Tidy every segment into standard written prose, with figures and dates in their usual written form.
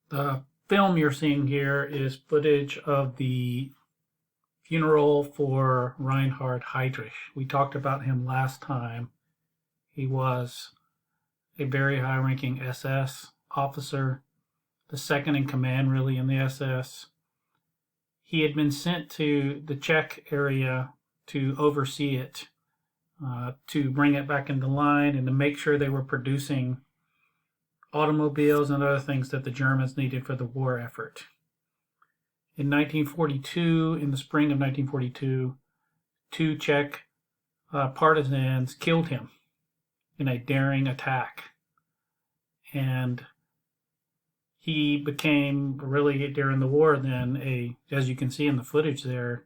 The film you're seeing here is footage of the funeral for Reinhard Heydrich. We talked about him last time. He was a very high-ranking SS officer, the second in command really in the SS. He had been sent to the Czech area to oversee it, to bring it back into line and to make sure they were producing automobiles and other things that the Germans needed for the war effort. In 1942, in the spring of 1942, two Czech partisans killed him in a daring attack. And he became really, during the war then, as you can see in the footage there,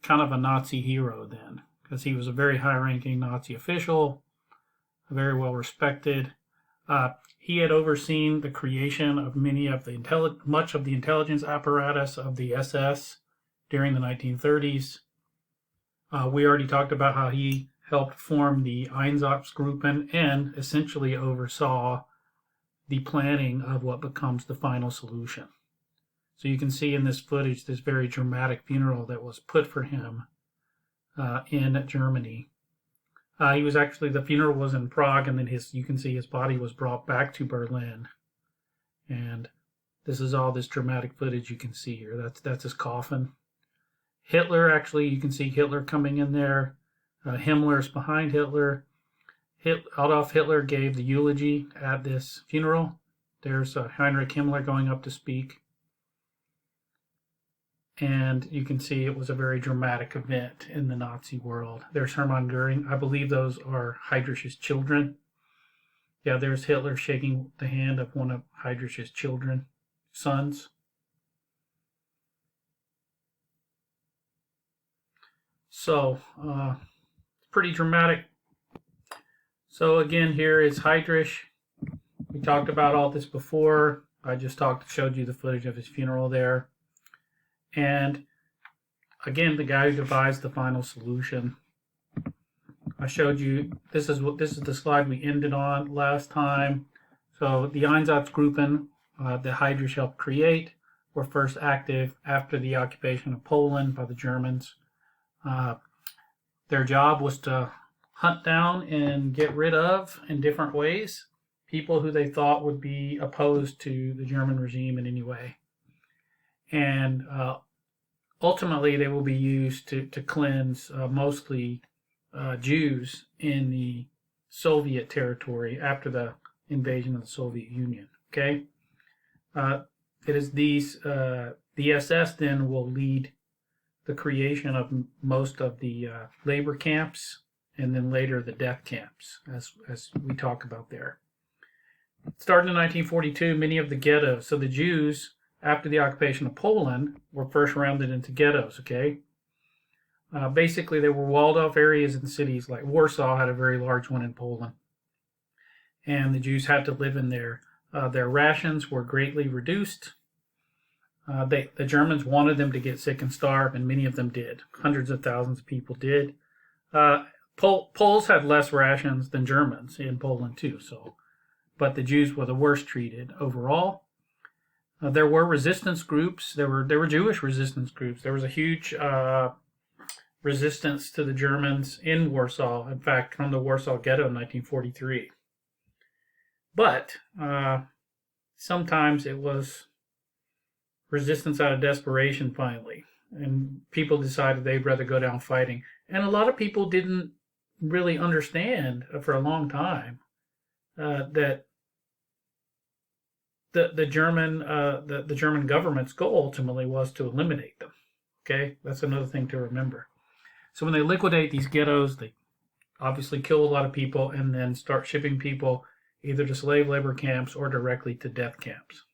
kind of a Nazi hero then, because he was a very high-ranking Nazi official, very well respected. He had overseen the creation of much of the intelligence apparatus of the SS during the 1930s. We already talked about how he helped form the Einsatzgruppen and essentially oversaw the planning of what becomes the final solution. So you can see in this footage this very dramatic funeral that was put for him in Germany. The funeral was in Prague, and then you can see his body was brought back to Berlin. And this is all this dramatic footage you can see here. That's his coffin. Hitler, actually, you can see Hitler coming in there. Himmler's behind Hitler. Adolf Hitler gave the eulogy at this funeral. There's Heinrich Himmler going up to speak. And you can see it was a very dramatic event in the Nazi world. There's Hermann Goering. I believe those are Heydrich's children. Yeah, there's Hitler shaking the hand of one of Heydrich's sons. So, pretty dramatic. So again, here is Heydrich. We talked about all this before. I just showed you the footage of his funeral there. And again, the guy who devised the final solution. I showed you, this is the slide we ended on last time. So the Einsatzgruppen that Heydrich helped create were first active after the occupation of Poland by the Germans. Their job was to hunt down and get rid of, in different ways, people who they thought would be opposed to the German regime in any way. And ultimately, they will be used to cleanse mostly Jews in the Soviet territory after the invasion of the Soviet Union. Okay, it is the SS then will lead the creation of most of the labor camps, and then later the death camps, as we talk about there. Starting in 1942, many of the ghettos, so the Jews, after the occupation of Poland, were first rounded into ghettos, okay? Basically, they were walled-off areas in cities, like Warsaw had a very large one in Poland. And the Jews had to live in there. Their rations were greatly reduced. The Germans wanted them to get sick and starve, and many of them did. Hundreds of thousands of people did. Poles had less rations than Germans in Poland, too, but the Jews were the worst treated overall. There were resistance groups. There were Jewish resistance groups. There was a huge resistance to the Germans in Warsaw. In fact, from the Warsaw Ghetto in 1943. But sometimes it was resistance out of desperation, finally, and people decided they'd rather go down fighting. And a lot of people didn't really understand for a long time that the German government's goal ultimately was to eliminate them. Okay, that's another thing to remember. So when they liquidate these ghettos, they obviously kill a lot of people and then start shipping people either to slave labor camps or directly to death camps.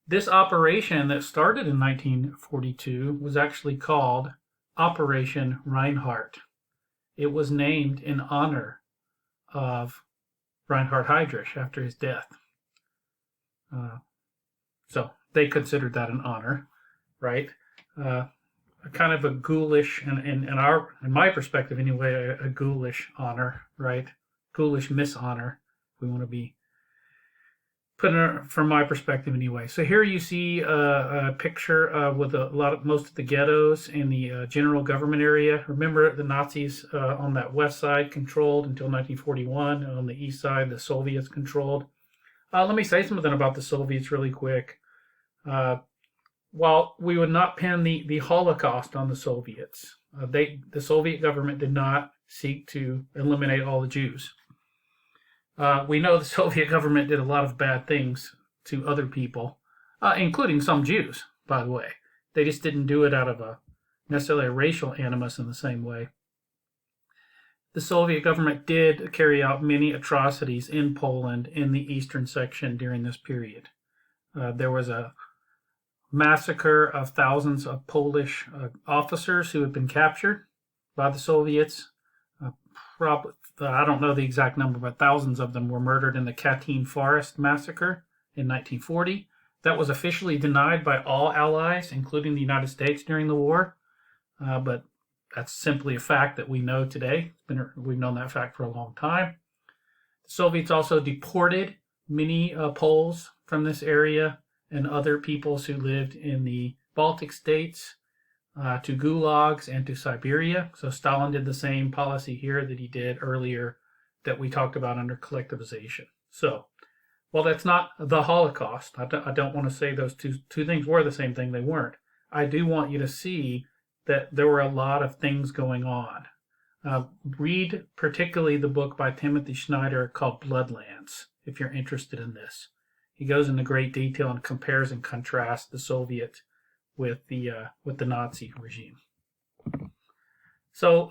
This operation that started in 1942 was actually called Operation Reinhardt. It was named in honor of Reinhard Heydrich after his death. So they considered that an honor, right? A kind of a ghoulish, in my perspective anyway, a ghoulish honor, right? Ghoulish mishonor, if we want to be from my perspective anyway. So here you see a picture with most of the ghettos in the general government area. Remember, the Nazis on that west side controlled until 1941, and on the east side the Soviets controlled. Let me say something about the Soviets really quick. While we would not pin the Holocaust on the Soviets, the Soviet government did not seek to eliminate all the Jews. We know the Soviet government did a lot of bad things to other people, including some Jews, by the way. They just didn't do it out of necessarily a racial animus in the same way. The Soviet government did carry out many atrocities in Poland in the eastern section during this period. There was a massacre of thousands of Polish officers who had been captured by the Soviets. I don't know the exact number, but thousands of them were murdered in the Katyn Forest massacre in 1940. That was officially denied by all allies, including the United States, during the war. But that's simply a fact that we know today. We've known that fact for a long time. The Soviets also deported many Poles from this area and other peoples who lived in the Baltic states to gulags and to Siberia. So Stalin did the same policy here that he did earlier that we talked about under collectivization. So, while that's not the Holocaust, I don't want to say those two things were the same thing. They weren't. I do want you to see that there were a lot of things going on. Read particularly the book by Timothy Snyder called Bloodlands, if you're interested in this. He goes into great detail and compares and contrasts the Soviet with the Nazi regime. So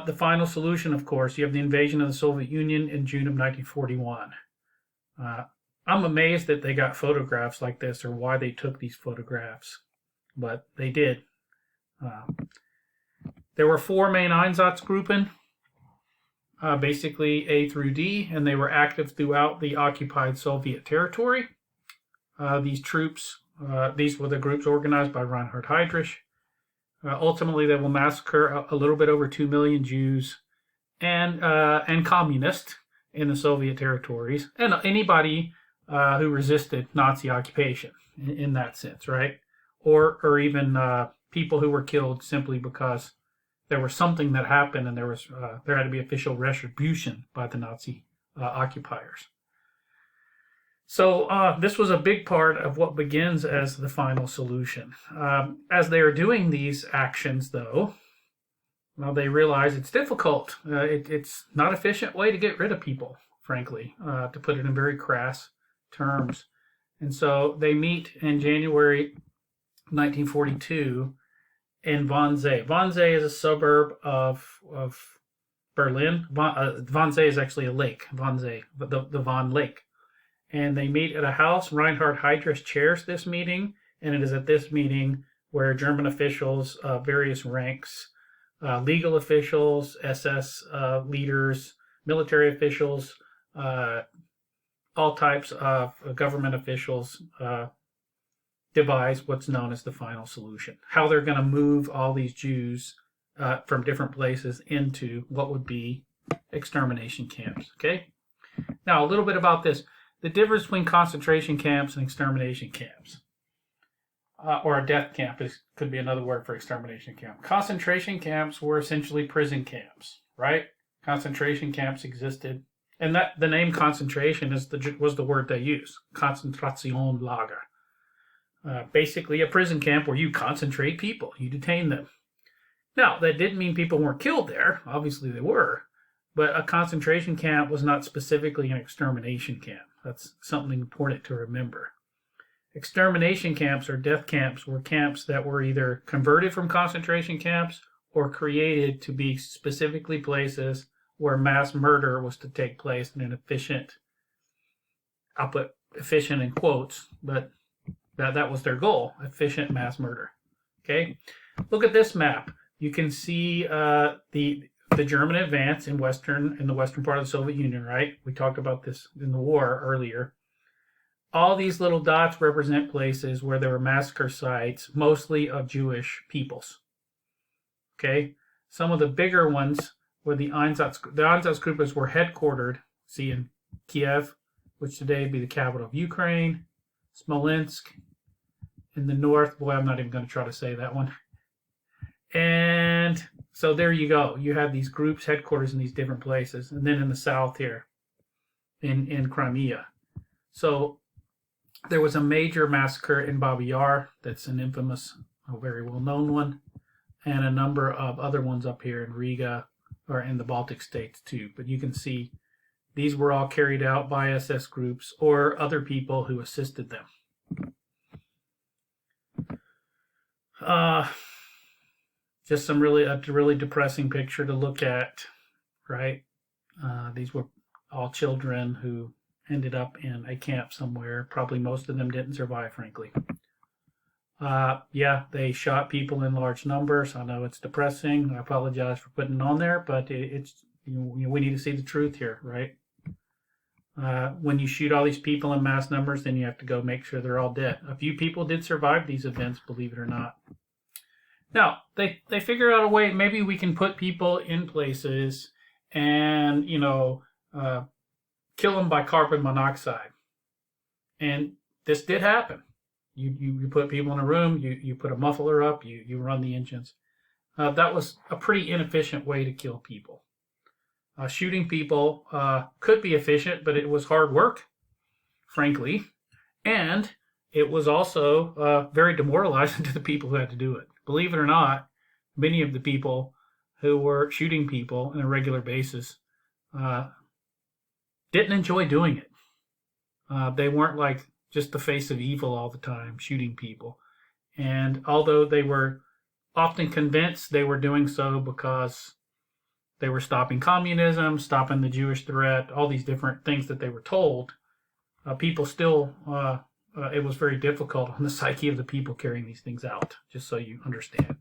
the final solution, of course, you have the invasion of the Soviet Union in June of 1941. I'm amazed that they got photographs like this or why they took these photographs, but they did. There were 4 main Einsatzgruppen, basically A through D, and they were active throughout the occupied Soviet territory. These troops, these were the groups organized by Reinhard Heydrich. Ultimately, they will massacre a little bit over 2 million Jews and communists in the Soviet territories, and anybody who resisted Nazi occupation in that sense, right? Or even people who were killed simply because there was something that happened and there had to be official retribution by the Nazi occupiers. So this was a big part of what begins as the final solution. As they are doing these actions, though, well, they realize it's difficult. It's not an efficient way to get rid of people, frankly, to put it in very crass terms. And so they meet in January 1942 in Wannsee. Wannsee is a suburb of Berlin. Wannsee is actually a lake, Wannsee, the Wann Lake. And they meet at a house. Reinhard Heydrich chairs this meeting, and it is at this meeting where German officials, various ranks, legal officials, SS leaders, military officials, all types of government officials devise what's known as the final solution. How they're going to move all these Jews from different places into what would be extermination camps. Okay? Now, a little bit about this. The difference between concentration camps and extermination camps, or a death camp could be another word for extermination camp. Concentration camps were essentially prison camps, right? Concentration camps existed, and that the name concentration was the word they used, Konzentrationslager. Basically a prison camp where you concentrate people, you detain them. Now, that didn't mean people weren't killed there. Obviously they were, but a concentration camp was not specifically an extermination camp. That's something important to remember. Extermination camps or death camps were camps that were either converted from concentration camps or created to be specifically places where mass murder was to take place in an efficient, I'll put efficient in quotes, but that was their goal, efficient mass murder. Okay? Look at this map. You can see the German advance in the western part of the Soviet Union, right? We talked about this in the war earlier. All these little dots represent places where there were massacre sites, mostly of Jewish peoples. Okay? Some of the bigger ones were the Einsatzgruppen were headquartered, see in Kiev, which today would be the capital of Ukraine, Smolensk in the north. Boy, I'm not even going to try to say that one. And so there you go. You have these groups, headquarters in these different places. And then in the south here, in Crimea. So there was a major massacre in Babi Yar. That's an infamous, a very well-known one. And a number of other ones up here in Riga or in the Baltic states too. But you can see these were all carried out by SS groups or other people who assisted them. Just a really depressing picture to look at, right? These were all children who ended up in a camp somewhere. Probably most of them didn't survive, frankly. Yeah, they shot people in large numbers. I know it's depressing. I apologize for putting it on there, but it's we need to see the truth here, right? When you shoot all these people in mass numbers, then you have to go make sure they're all dead. A few people did survive these events, believe it or not. Now, they figured out a way, maybe we can put people in places and, kill them by carbon monoxide. And this did happen. You put people in a room, you put a muffler up, you run the engines. That was a pretty inefficient way to kill people. Shooting people could be efficient, but it was hard work, frankly. And it was also very demoralizing to the people who had to do it. Believe it or not, many of the people who were shooting people on a regular basis didn't enjoy doing it. They weren't like just the face of evil all the time, shooting people. And although they were often convinced they were doing so because they were stopping communism, stopping the Jewish threat, all these different things that they were told, people still, it was very difficult on the psyche of the people carrying these things out, just so you understand.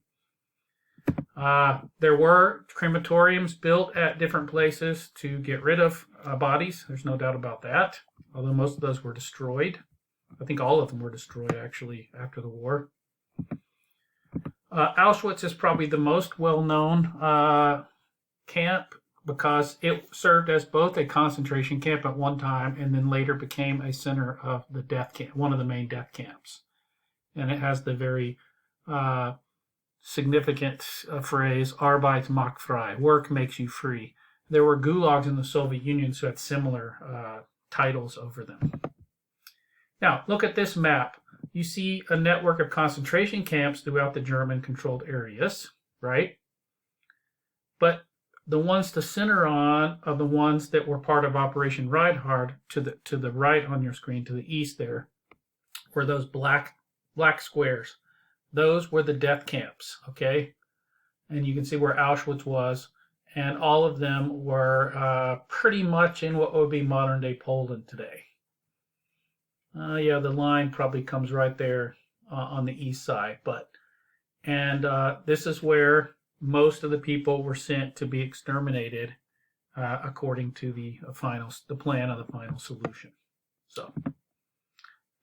There were crematoriums built at different places to get rid of bodies. There's no doubt about that, although most of those were destroyed. I think all of them were destroyed, actually, after the war. Auschwitz is probably the most well-known camp because it served as both a concentration camp at one time and then later became a center of the death camp, one of the main death camps. And it has the very significant phrase, Arbeit macht frei, work makes you free. There were gulags in the Soviet Union who had similar titles over them. Now, look at this map. You see a network of concentration camps throughout the German-controlled areas, right? But the ones to center on are the ones that were part of Operation Reinhard to the right on your screen, to the east there, were those black squares. Those were the death camps, okay? And you can see where Auschwitz was, and all of them were pretty much in what would be modern-day Poland today. Yeah, the line probably comes right there on the east side, and this is where most of the people were sent to be exterminated according to the plan of the final solution. So,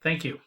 thank you.